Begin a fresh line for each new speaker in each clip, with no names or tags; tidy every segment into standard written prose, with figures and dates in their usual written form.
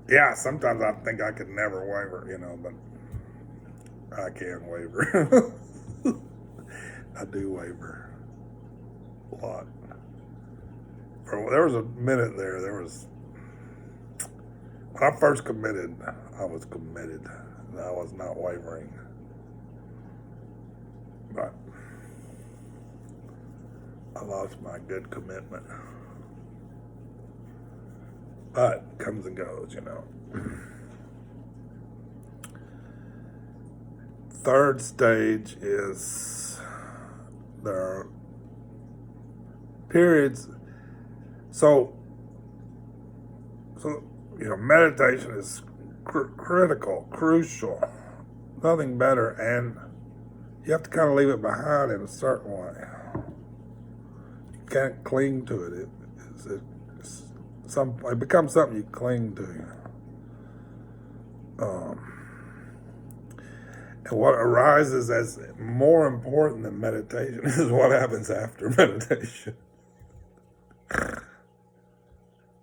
Yeah, sometimes I think I could never waver, but I can waver. I do waver a lot. There was a minute there was, when I first committed, I was committed. And I was not wavering. But I lost my good commitment. But it comes and goes. Third stage is there are periods. So, meditation is critical, crucial, nothing better, and you have to kind of leave it behind in a certain way. You can't cling to it. It becomes something you cling to. And what arises as more important than meditation is what happens after meditation.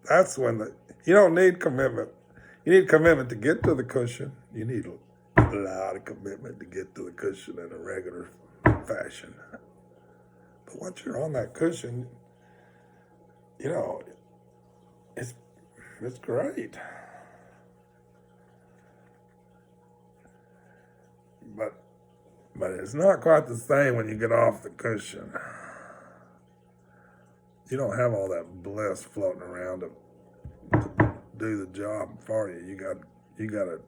That's when you don't need commitment. You need commitment to get to the cushion. You need a lot of commitment to get to the cushion in a regular fashion. But once you're on that cushion, it's great. But it's not quite the same when you get off the cushion. You don't have all that bliss floating around to do the job for you. You got to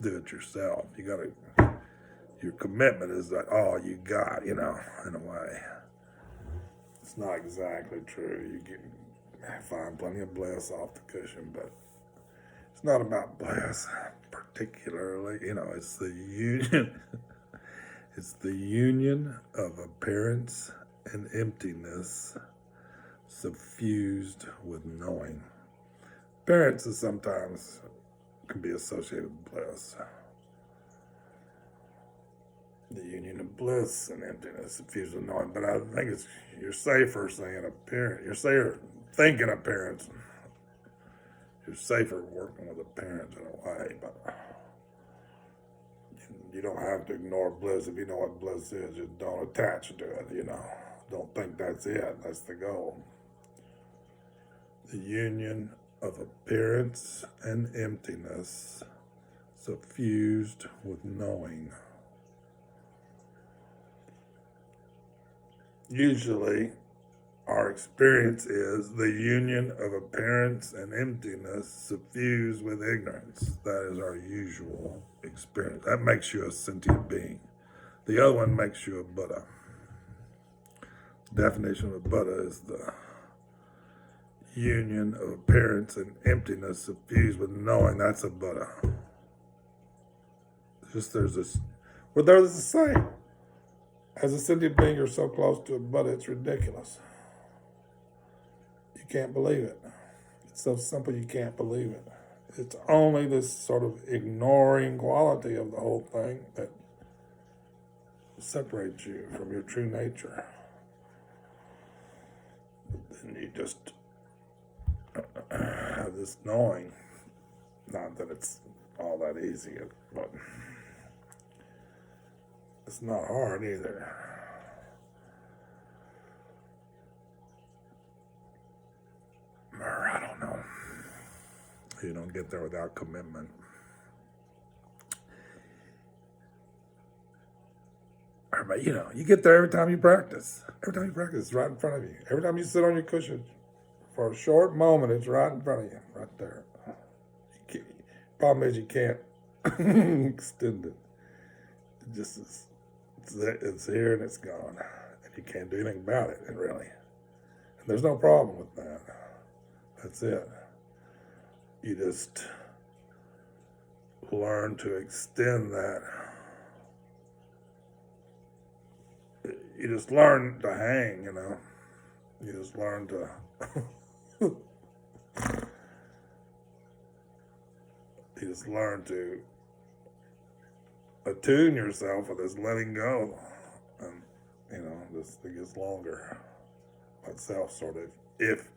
do it yourself. Your commitment is that all you got, in a way. It's not exactly true. You can find plenty of bliss off the cushion, but it's not about bliss particularly. It's the union. It's the union of appearance and emptiness suffused with knowing. Appearances sometimes can be associated with bliss. The union of bliss and emptiness suffused with knowing. But I think you're safer saying appearance. You're safer thinking appearance. You're safer working with appearance in a way, but you don't have to ignore bliss. If you know what bliss is, just don't attach to it, Don't think that's it. That's the goal. The union of appearance and emptiness suffused with knowing. Usually, our experience is the union of appearance and emptiness suffused with ignorance. That is our usual experience. That makes you a sentient being. The other one makes you a Buddha. The definition of a Buddha is the union of appearance and emptiness suffused with knowing. That's a Buddha. They're the same. As a sentient being, you're so close to a Buddha, it's ridiculous. You can't believe it. It's so simple you can't believe it. It's only this sort of ignoring quality of the whole thing that separates you from your true nature. And you just have this knowing. Not that it's all that easy, but it's not hard either. Or I don't know. You don't get there without commitment. But you get there every time you practice. Every time you practice, it's right in front of you. Every time you sit on your cushion, for a short moment, it's right in front of you, right there. Problem is you can't extend it. It just is. It's here and it's gone, and you can't do anything about it, really. And there's no problem with that. That's it. You just learn to extend that. You just learn to hang, You just learn to you just learn to attune yourself with this letting go. And, it gets longer. Myself sort of if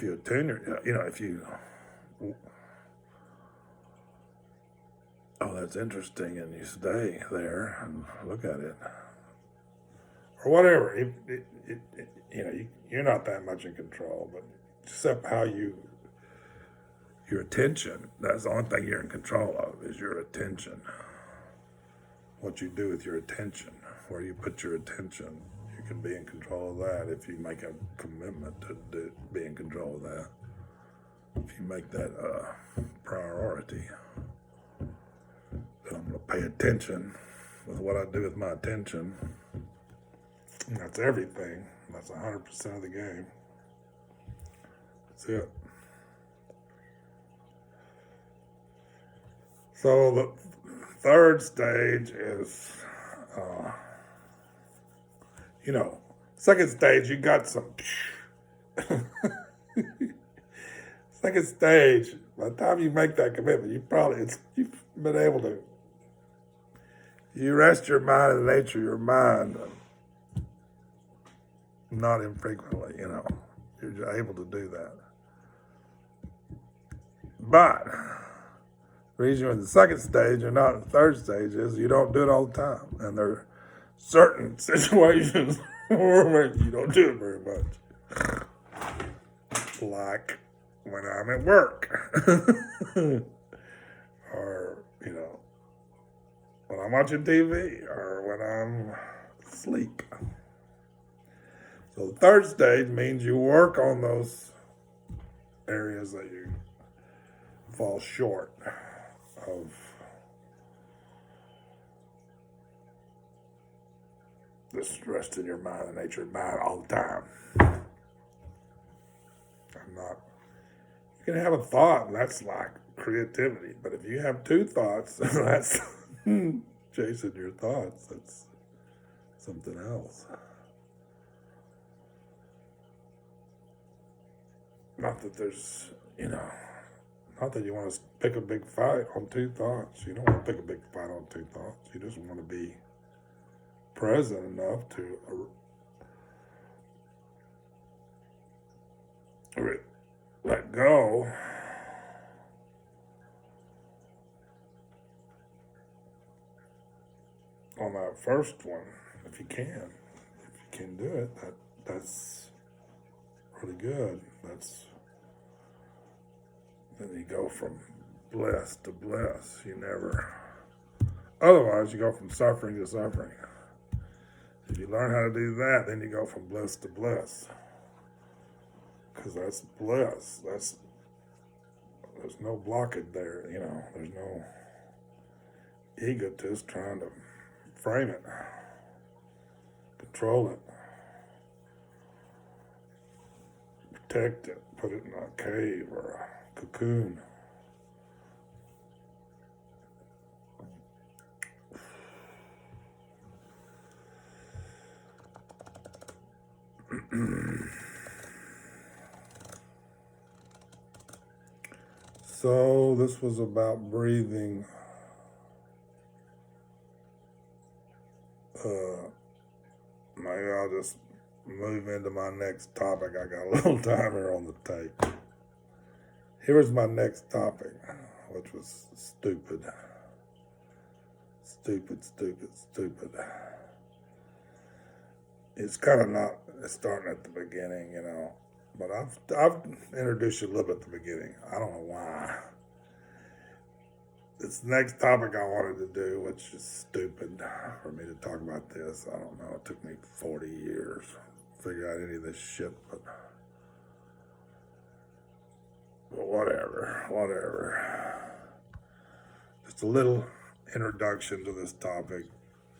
you attune your, if you, oh, that's interesting, and you stay there and look at it, or whatever. You're not that much in control, but except how your attention. That's the only thing you're in control of is your attention. What you do with your attention, where you put your attention, you can be in control of that if you make a commitment to be in control of that. If you make that a priority, that I'm going to pay attention with what I do with my attention. And that's everything. That's 100% of the game. That's it. So the third stage is, second stage, you got some. Second stage, by the time you make that commitment, you've been able to, you rest your mind in the nature of your mind, not infrequently, you're able to do that. But the reason you're in the second stage and not in the third stage is you don't do it all the time. And there are certain situations where you don't do it very much. Like when I'm at work. Or, when I'm watching TV or when I'm asleep. So the third stage means you work on those areas that you fall short of this rest in your mind, the nature of mind all the time. You can have a thought, and that's like creativity. But if you have two thoughts, that's chasing your thoughts. That's something else. Not that there's, not that you want to pick a big fight on two thoughts. You don't want to pick a big fight on two thoughts. You just want to be present enough to let go on that first one, if you can. If you can do it, that's really good. Then you go from bliss to bliss. Otherwise you go from suffering to suffering. If you learn how to do that, then you go from bliss to bliss. Because that's bliss. There's no blockage there, there's no egotist trying to frame it, control it, protect it, put it in a cave or a cocoon. So this was about breathing. Maybe I'll just move into my next topic. I got a little timer on the tape. Here's my next topic, which was stupid. Stupid. It's kind of not starting at the beginning, but I've introduced you a little bit at the beginning. I don't know why. This next topic I wanted to do, which is stupid for me to talk about this. I don't know. It took me 40 years to figure out any of this shit, but whatever. Just a little introduction to this topic.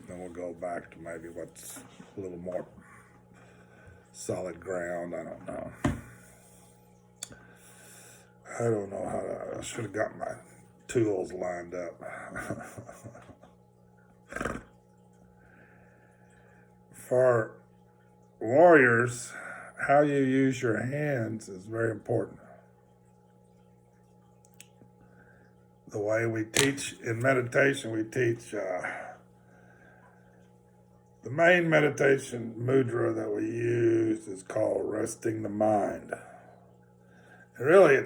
Then we'll go back to maybe what's a little more solid ground. I don't know how I should have got my tools lined up. For warriors, how you use your hands is very important. The way we teach in meditation, we teach the The main meditation mudra that we use is called resting the mind. And really,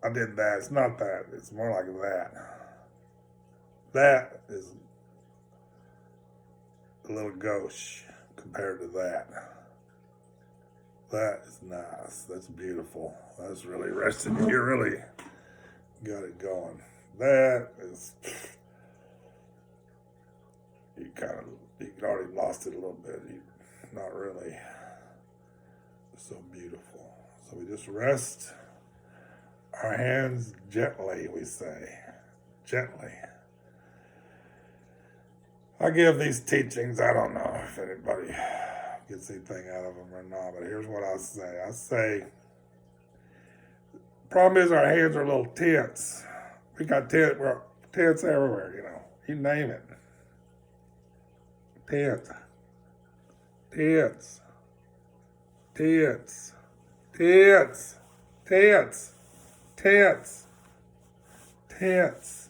I did that. It's not that. It's more like that. That is a little gauche compared to that. That is nice. That's beautiful. That's really resting. You really got it going. That is, you already lost it a little bit. Not really so beautiful. So we just rest our hands gently, we say. Gently. I give these teachings, I don't know if anybody gets anything out of them or not, but here's what I say. I say, problem is our hands are a little tense. We're tense everywhere, you name it. Tense. Tense. Tense. Tense. Tense. Tense. Tense.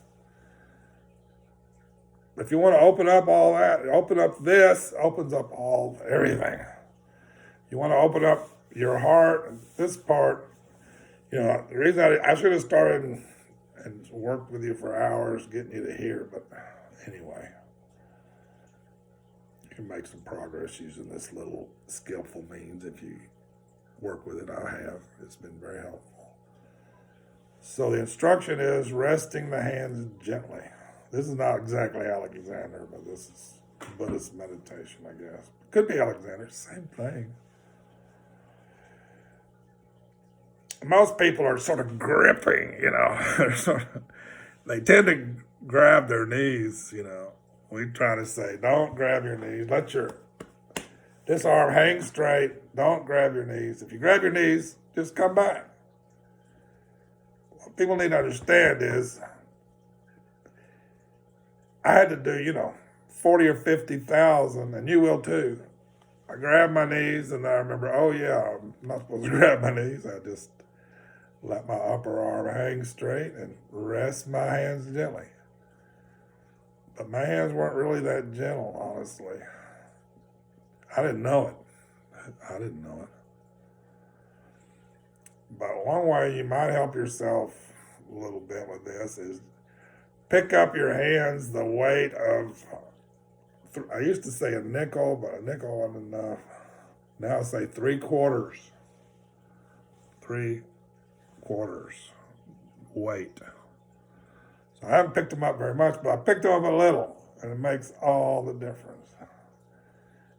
If you want to open up all that, open up this, opens up everything. You want to open up your heart, this part, the reason I should have started and worked with you for hours getting you to hear, but anyway, you can make some progress using this little skillful means if you work with it. I have. It's been very helpful. So the instruction is resting the hands gently. This is not exactly Alexander, but this is Buddhist meditation, I guess. Could be Alexander, same thing. Most people are sort of gripping, they tend to grab their knees, We try to say, don't grab your knees. Let this arm hang straight. Don't grab your knees. If you grab your knees, just come back. What people need to understand is, I had to do, 40 or 50,000, and you will too. I grabbed my knees, and I remember, oh yeah, I'm not supposed to grab my knees. I just let my upper arm hang straight and rest my hands gently. But my hands weren't really that gentle, honestly. I didn't know it. But one way you might help yourself a little bit with this is pick up your hands the weight of, I used to say a nickel, but a nickel wasn't enough. Now I say 3/4. 3/4 weight. So I haven't picked them up very much, but I picked them up a little, and it makes all the difference.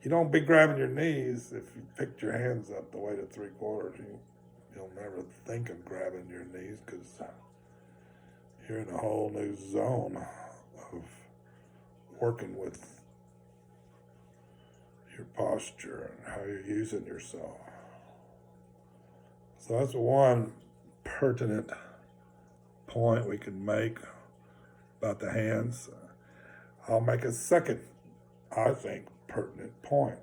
You don't be grabbing your knees if you picked your hands up the weight of 3/4. You'll never think of grabbing your knees because you're in a whole new zone of working with your posture and how you're using yourself. So that's one pertinent point we can make about the hands. I'll make a second, I think, pertinent point.